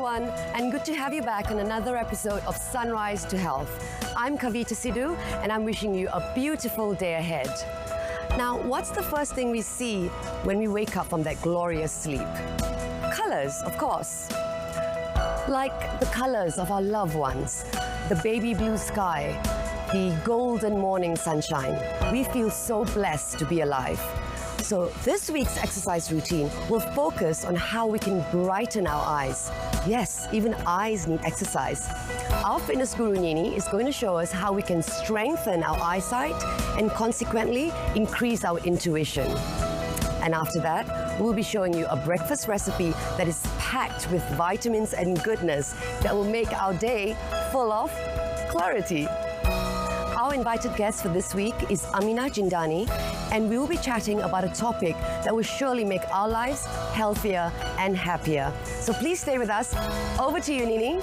everyone, and good to have you back on another episode of Sunrise to Health. I'm Kavita Sidhu, and I'm wishing you a beautiful day ahead. Now, what's the first thing we see when we wake up from that glorious sleep? Colors, of course. Like the colors of our loved ones, the baby blue sky, the golden morning sunshine. We feel so blessed to be alive. So this week's exercise routine will focus on how we can brighten our eyes. Yes, even eyes need exercise. Our fitness guru Nini is going to show us how we can strengthen our eyesight and consequently increase our intuition. And after that, we'll be showing you a breakfast recipe that is packed with vitamins and goodness that will make our day full of clarity. Our invited guest for this week is Amina Jindani, and we will be chatting about a topic that will surely make our lives healthier and happier. So please stay with us. Over to you, Nini.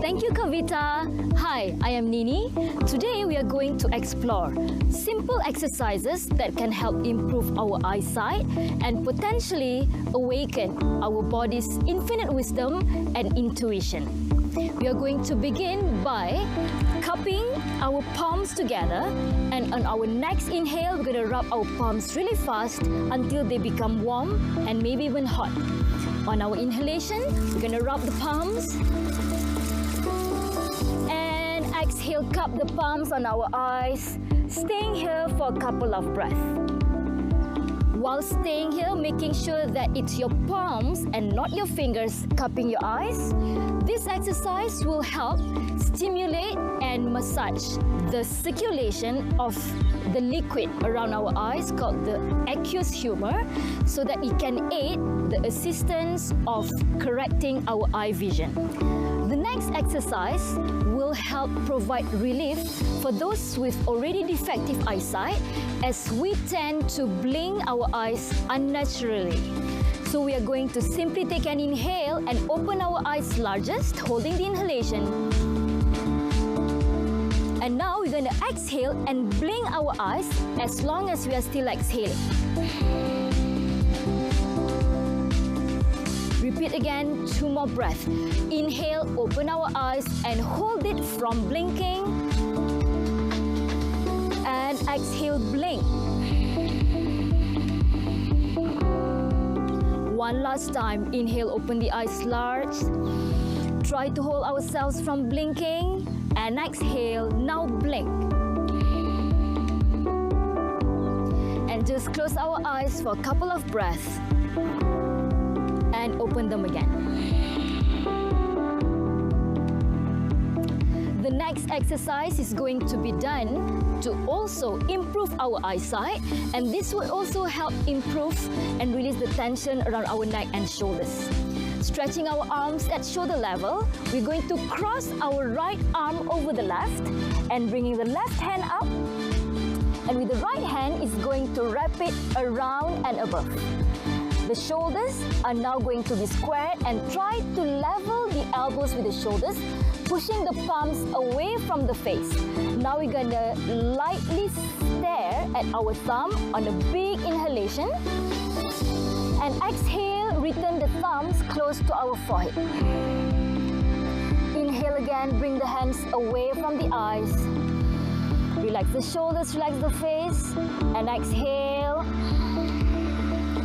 Thank you, Kavita. Hi, I am Nini. Today we are going to explore simple exercises that can help improve our eyesight and potentially awaken our body's infinite wisdom and intuition. We are going to begin by cupping our palms together, and on our next inhale, we're going to rub our palms really fast until they become warm and maybe even hot. On our inhalation, we're going to rub the palms. Exhale, cup the palms on our eyes, staying here for a couple of breaths. While staying here, making sure that it's your palms and not your fingers cupping your eyes. This exercise will help stimulate and massage the circulation of the liquid around our eyes called the aqueous humor, so that it can aid the assistance of correcting our eye vision. The next exercise will help provide relief for those with already defective eyesight, as we tend to blink our eyes unnaturally. So we are going to simply take an inhale and open our eyes largest, holding the inhalation. And now we're going to exhale and blink our eyes as long as we are still exhaling. Repeat again, 2 more breaths. Inhale, open our eyes and hold it from blinking. And exhale, blink. One last time. Inhale, open the eyes large. Try to hold ourselves from blinking. And exhale, now blink. And just close our eyes for a couple of breaths. And open them again. The next exercise is going to be done to also improve our eyesight, and this will also help improve and release the tension around our neck and shoulders. Stretching our arms at shoulder level, we're going to cross our right arm over the left and bringing the left hand up, and with the right hand is going to wrap it around and above. The shoulders are now going to be squared, and try to level the elbows with the shoulders, pushing the palms away from the face. Now we're going to lightly stare at our thumb on a big inhalation. And exhale, return the thumbs close to our forehead. Inhale again, bring the hands away from the eyes. Relax the shoulders, relax the face. And exhale.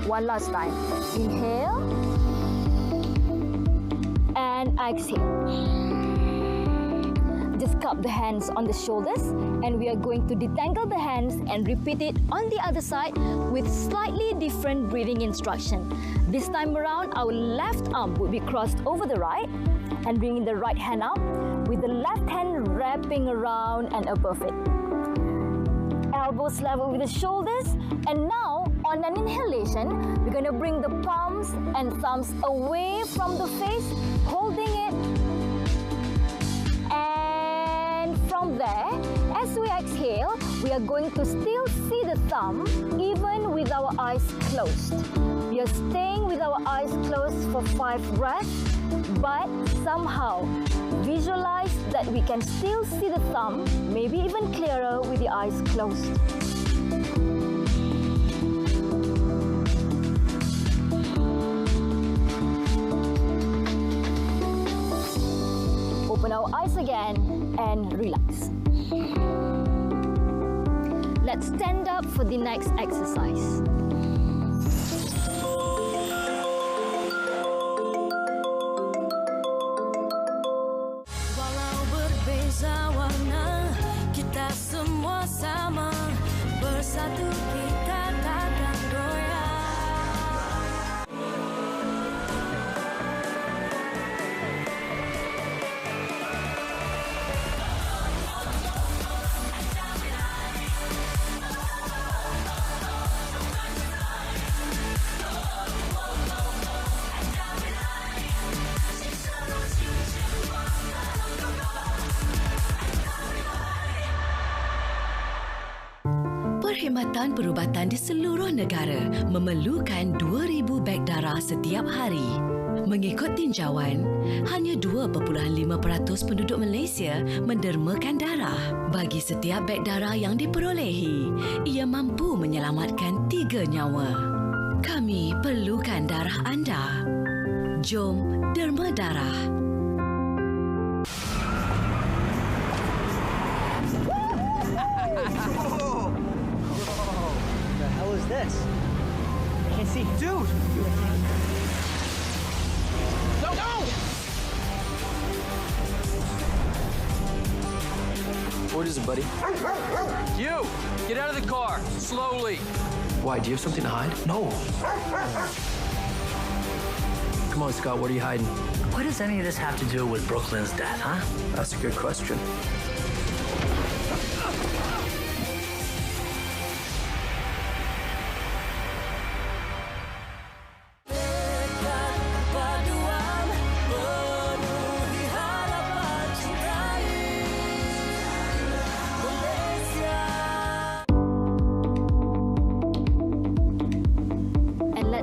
One last time. Inhale and exhale. Just cup the hands on the shoulders, and we are going to detangle the hands and repeat it on the other side with slightly different breathing instruction. This time around, our left arm will be crossed over the right and bringing the right hand up with the left hand wrapping around and above it. Elbows level with the shoulders, and now on an inhalation, we're going to bring the palms and thumbs away from the face, holding it. And from there, as we exhale, we are going to still see the thumb even with our eyes closed. We are staying with our eyes closed for 5 breaths, but somehow visualize that we can still see the thumb, maybe even clearer with the eyes closed. eyes again and relax. Let's stand up for the next exercise. Walau berbeza warna, kita semua sama. Bersatu kita takkan goyah. Perkhidmatan perubatan di seluruh negara memerlukan 2,000 beg darah setiap hari. Mengikut tinjauan, hanya 2.5% penduduk Malaysia mendermakan darah. Bagi setiap beg darah yang diperolehi, ia mampu menyelamatkan 3 nyawa. Kami perlukan darah anda. Jom derma darah. What is this? I can't see. Dude! No! No! What is it, buddy? You! Get out of the car! Slowly! Why, do you have something to hide? No. Come on, Scott, what are you hiding? What does any of this have to do with Brooklyn's death, huh? That's a good question.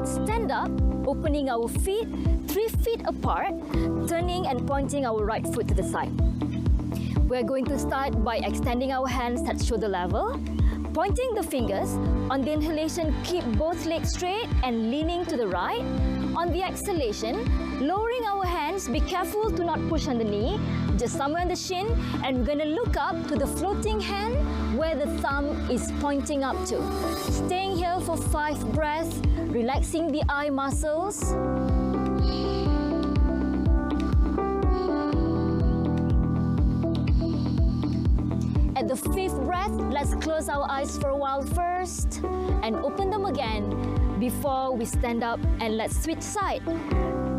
Stand up, opening our feet 3 feet apart, turning and pointing our right foot to the side. We're going to start by extending our hands at shoulder level, pointing the fingers. On the inhalation, keep both legs straight and leaning to the right. On the exhalation, lowering our hands, be careful to not push on the knee, just somewhere on the shin, and we're going to look up to the floating hand where the thumb is pointing up to. Staying here for 5 breaths, relaxing the eye muscles. At the 5th breath, let's close our eyes for a while first and open them again before we stand up, and let's switch side.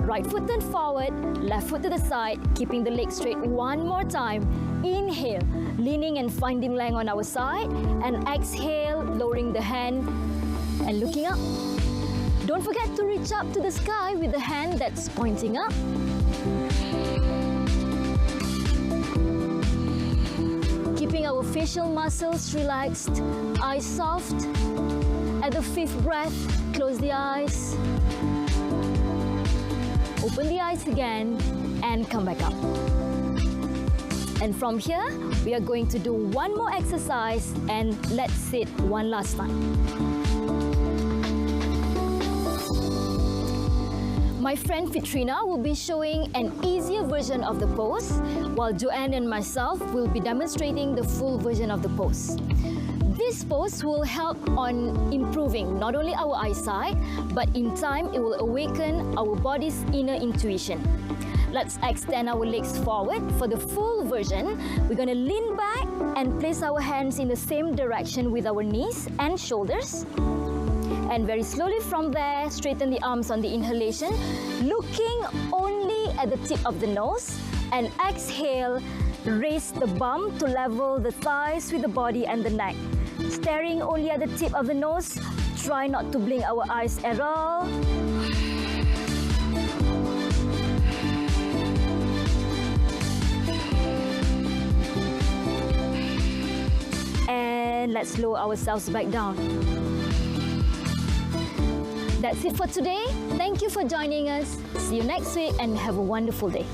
Right foot turned forward, left foot to the side, keeping the legs straight one more time. Inhale, leaning and finding length on our side, and exhale, lowering the hand and looking up. Don't forget to reach up to the sky with the hand that's pointing up. Keeping our facial muscles relaxed, eyes soft. At the 5th breath, close the eyes. Open the eyes again and come back up. And from here, we are going to do one more exercise, and let's sit one last time. My friend Fitrina will be showing an easier version of the pose, while Joanne and myself will be demonstrating the full version of the pose. This pose will help on improving not only our eyesight, but in time it will awaken our body's inner intuition. Let's extend our legs forward. For the full version, we're going to lean back and place our hands in the same direction with our knees and shoulders. And very slowly from there, straighten the arms on the inhalation, looking only at the tip of the nose, and exhale, raise the bum to level the thighs with the body and the neck. Staring only at the tip of the nose, try not to blink our eyes at all. And let's lower ourselves back down. That's it for today. Thank you for joining us. See you next week and have a wonderful day.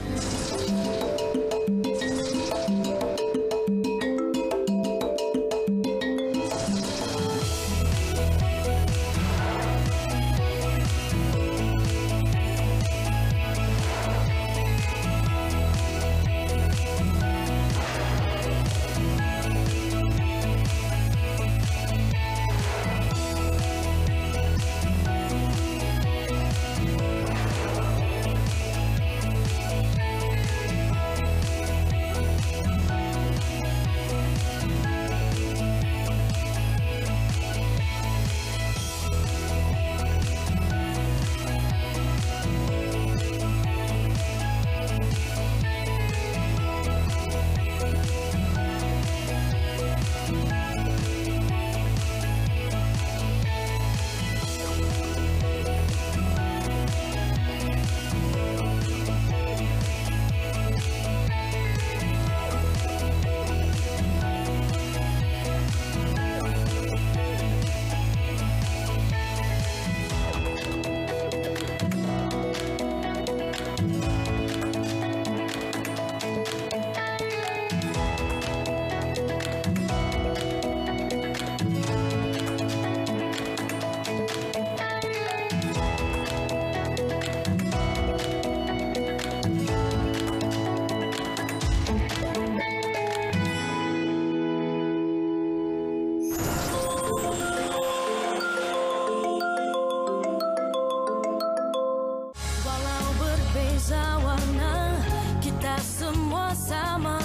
semua sama,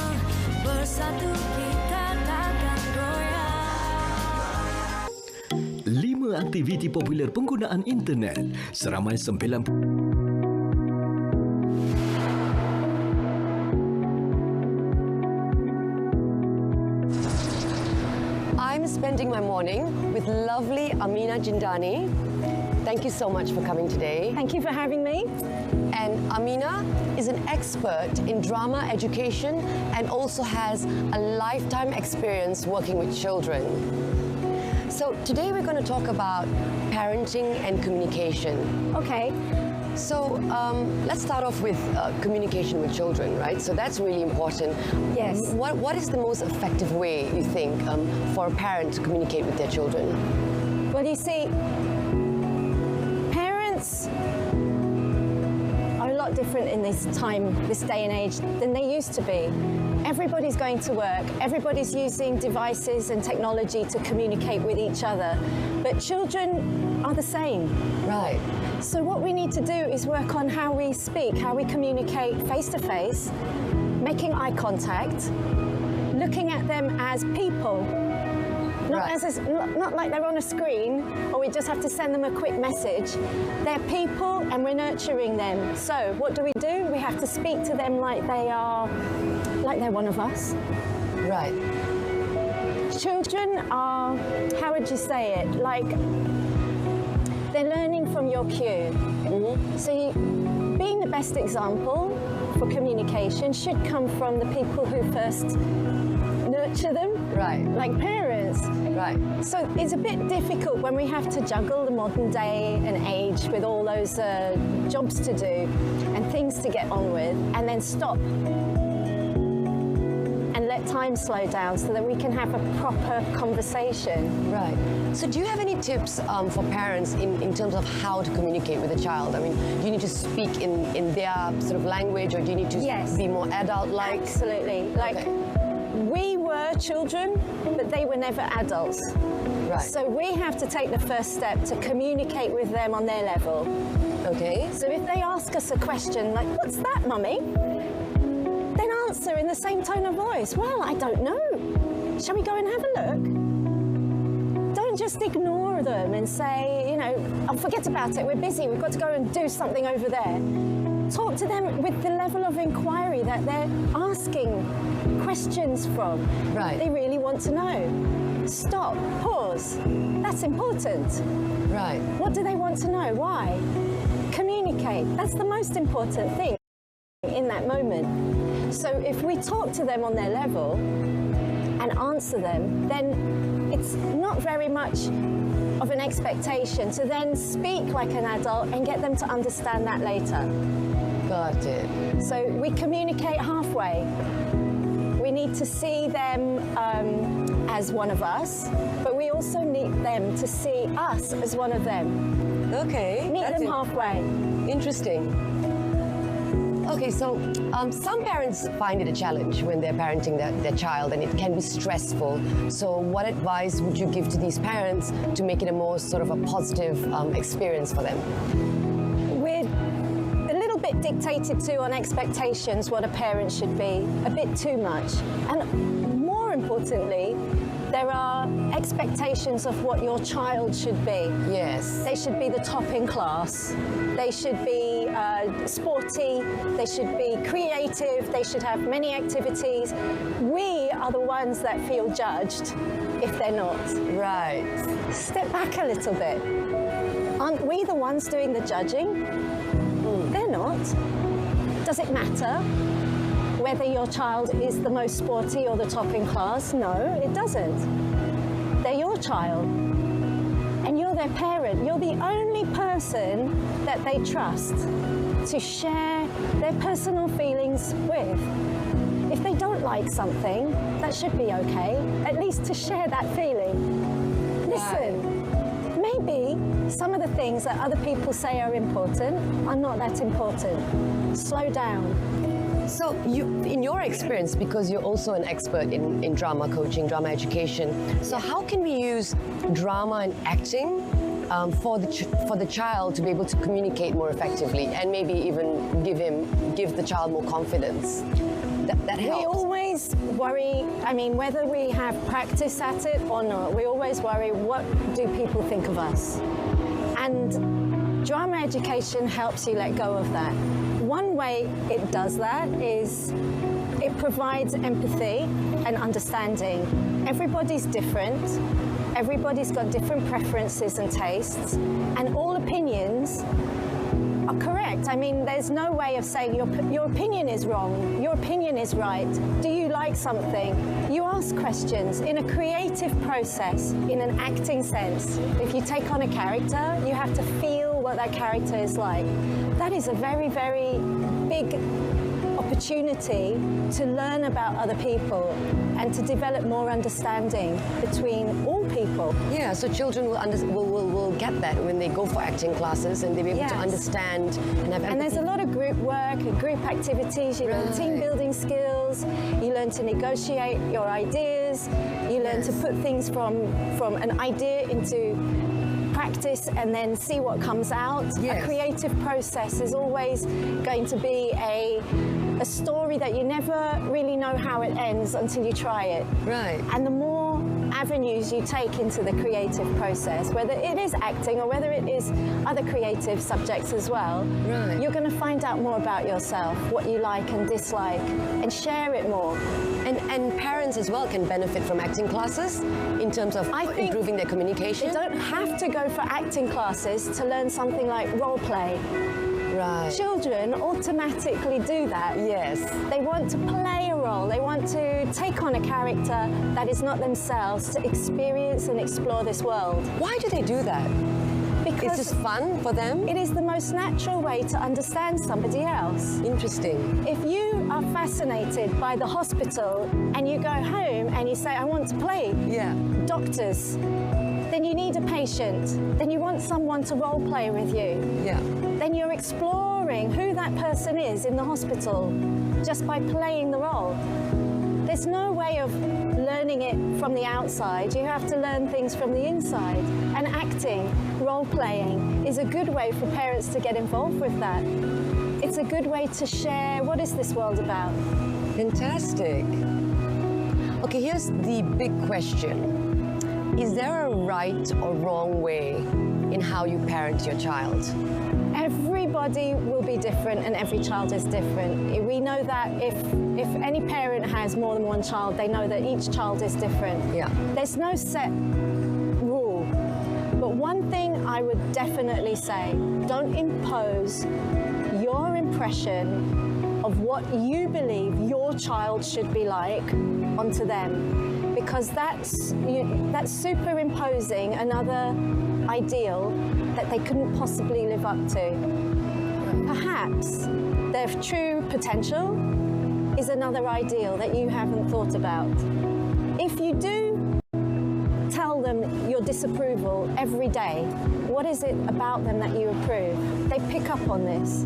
bersatu kita takkan goyah. 5 aktiviti popular penggunaan internet seramai 9 I'm spending my morning with lovely Amina Jindani. Thank you so much for coming today. Thank you for having me. And Amina is an expert in drama education and also has a lifetime experience working with children. So today we're going to talk about parenting and communication. Okay. So let's start off with communication with children, right? So that's really important. Yes. What is the most effective way, you think, for a parent to communicate with their children? Well, you see, parents are a lot different in this day and age than they used to be. Everybody's going to work, everybody's using devices and technology to communicate with each other, but children are the same. Right. So what we need to do is work on how we speak, how we communicate face to face, making eye contact, looking at them as people. Not, Right. not like they're on a screen or we just have to send them a quick message. They're people and we're nurturing them. So what do? We have to speak to them like they're one of us. Right. Children are, how would you say it? Like they're learning from your cue. Mm-hmm. So being the best example for communication should come from the people who first nurture them. Right. Like parents. Right. So it's a bit difficult when we have to juggle the modern day and age with all those jobs to do and things to get on with, and then stop and let time slow down so that we can have a proper conversation. Right. So do you have any tips for parents in terms of how to communicate with a child? I mean, do you need to speak in their sort of language, or do you need to Yes. be more adult-like? Absolutely. Like, Okay. we were children, but they were never adults. Right. So we have to take the first step to communicate with them on their level. Okay. So if they ask us a question like, "What's that, Mummy?" then answer in the same tone of voice. "Well, I don't know. Shall we go and have a look?" Don't just ignore them and say, "Oh, forget about it. We're busy. We've got to go and do something over there." Talk to them with the level of inquiry that they're asking questions from. Right. They really want to know. Stop. Pause. That's important. Right. What do they want to know? Why? Communicate. That's the most important thing in that moment. So if we talk to them on their level and answer them, then it's not very much of an expectation to then speak like an adult and get them to understand that later. Got it. So we communicate halfway. We need to see them as one of us, but we also need them to see us as one of them. Okay. Meet them halfway. Interesting. Okay, so some parents find it a challenge when they're parenting their child, and it can be stressful. So what advice would you give to these parents to make it a more sort of a positive experience for them? We're a little bit dictated to on expectations what a parent should be, a bit too much. And more importantly, there are expectations of what your child should be. Yes. They should be the top in class. They should be sporty. They should be creative. They should have many activities. We are the ones that feel judged if they're not. Right. Step back a little bit. Aren't we the ones doing the judging? They're not. Does it matter whether your child is the most sporty or the top in class? No, it doesn't. They're your child. And you're their parent. You're the only person that they trust to share their personal feelings with. If they don't like something, that should be okay, at least to share that feeling. Listen, maybe some of the things that other people say are important are not that important. Slow down. So in your experience, because you're also an expert in drama coaching, drama education, so how can we use drama and acting for the child to be able to communicate more effectively and maybe even give the child more confidence? that helps. We always worry, I mean, whether we have practice at it or not, we always worry, what do people think of us? And drama education helps you let go of that. One way it does that is it provides empathy and understanding. Everybody's different. Everybody's got different preferences and tastes, and all opinions are correct. I mean, there's no way of saying your opinion is wrong, your opinion is right. Do you like something? You ask questions in a creative process, in an acting sense. If you take on a character, you have to feel what that character is like. That is a very, very big opportunity to learn about other people and to develop more understanding between all people. Yeah, so children will get that when they go for acting classes, and they'll be able to understand and have empathy. And there's a lot of group work and group activities. You learn team building skills, you learn to negotiate your ideas, you learn to put things from an idea into practice and then see what comes out. Yes. A creative process is always going to be a story that you never really know how it ends until you try it. Right. And the more avenues you take into the creative process, whether it is acting or whether it is other creative subjects as well, you're going to find out more about yourself, what you like and dislike, and share it more. And parents as well can benefit from acting classes in terms of improving their communication. They don't have to go for acting classes to learn something like role play. Right. Children automatically do that. Yes. They want to play a role. They want to take on a character that is not themselves to experience and explore this world. Why do they do that? Because it's just fun for them? It is the most natural way to understand somebody else. Interesting. If you are fascinated by the hospital and you go home and you say, I want to play doctors, then you need a patient. Then you want someone to role play with you. Yeah. Then you're exploring who that person is in the hospital just by playing the role. There's no way of learning it from the outside. You have to learn things from the inside. And acting, role-playing, is a good way for parents to get involved with that. It's a good way to share, what is this world about? Fantastic. Okay, here's the big question. Is there a right or wrong way in how you parent your child? Everybody will be different and every child is different. We know that if any parent has more than one child, they know that each child is different. Yeah. There's no set rule. But one thing I would definitely say, don't impose your impression of what you believe your child should be like onto them, because that's superimposing another ideal that they couldn't possibly live up to. Perhaps their true potential is another ideal that you haven't thought about. If you do tell them your disapproval every day, what is it about them that you approve? They pick up on this.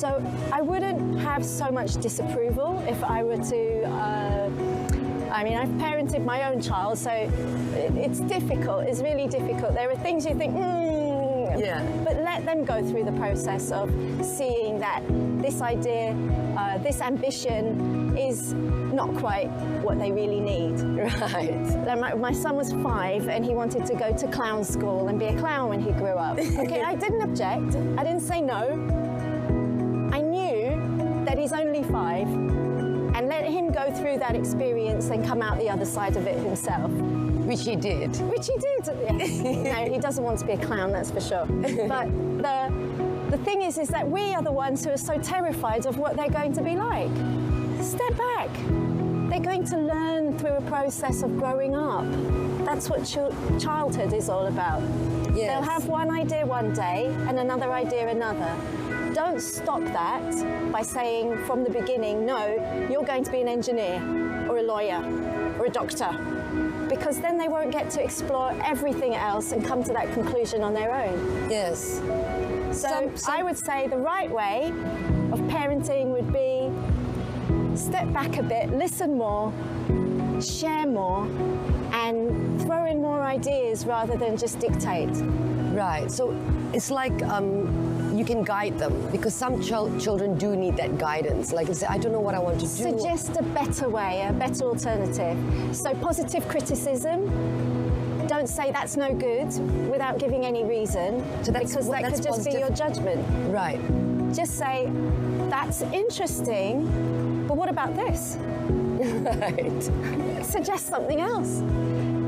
So I wouldn't have so much disapproval if I were to, I mean, I've parented my own child, so it's difficult, it's really difficult. There are things you think, but let them go through the process of seeing that this idea, this ambition is not quite what they really need. Right. My son was 5 and he wanted to go to clown school and be a clown when he grew up. Okay, I didn't object, I didn't say no. I knew that he's only 5 and let him go through that experience and come out the other side of it himself. Which he did. Which he did, yes. No, he doesn't want to be a clown, that's for sure. But the thing is that we are the ones who are so terrified of what they're going to be like. Step back. They're going to learn through a process of growing up. That's what childhood is all about. Yes. They'll have one idea one day and another idea another. Don't stop that by saying from the beginning, no, you're going to be an engineer or a lawyer or a doctor, because then they won't get to explore everything else and come to that conclusion on their own. Yes. So I would say the right way of parenting would be step back a bit, listen more, share more, and throw in more ideas rather than just dictate. Right. So it's like you can guide them, because some children do need that guidance. Like, if they say, I don't know what I want to do. Suggest a better way, a better alternative. So positive criticism. Don't say that's no good without giving any reason, So that's- because that that's could just be positive. your judgment. Right. Just say, that's interesting, but what about this? Right. Suggest something else.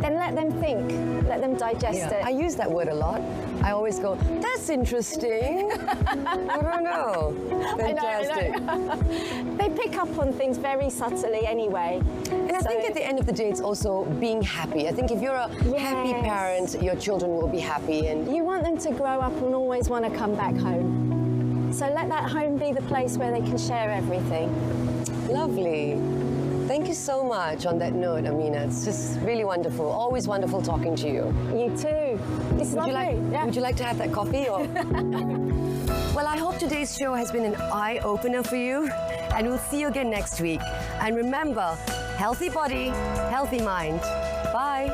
Then let them think, let them digest it. I use that word a lot. I always go, that's interesting. I don't know. Fantastic. I know. They pick up on things very subtly anyway. And I think at the end of the day, it's also being happy. I think if you're a happy Yes. parent, your children will be happy. And You want them to grow up and always want to come back home. So let that home be the place where they can share everything. lovely. Thank you so much on that note, Amina. It's just really wonderful. Always wonderful talking to you. You too. It's Would lovely. would you like to have that coffee? Or? Well, I hope today's show has been an eye-opener for you. And we'll see you again next week. And remember, healthy body, healthy mind. Bye.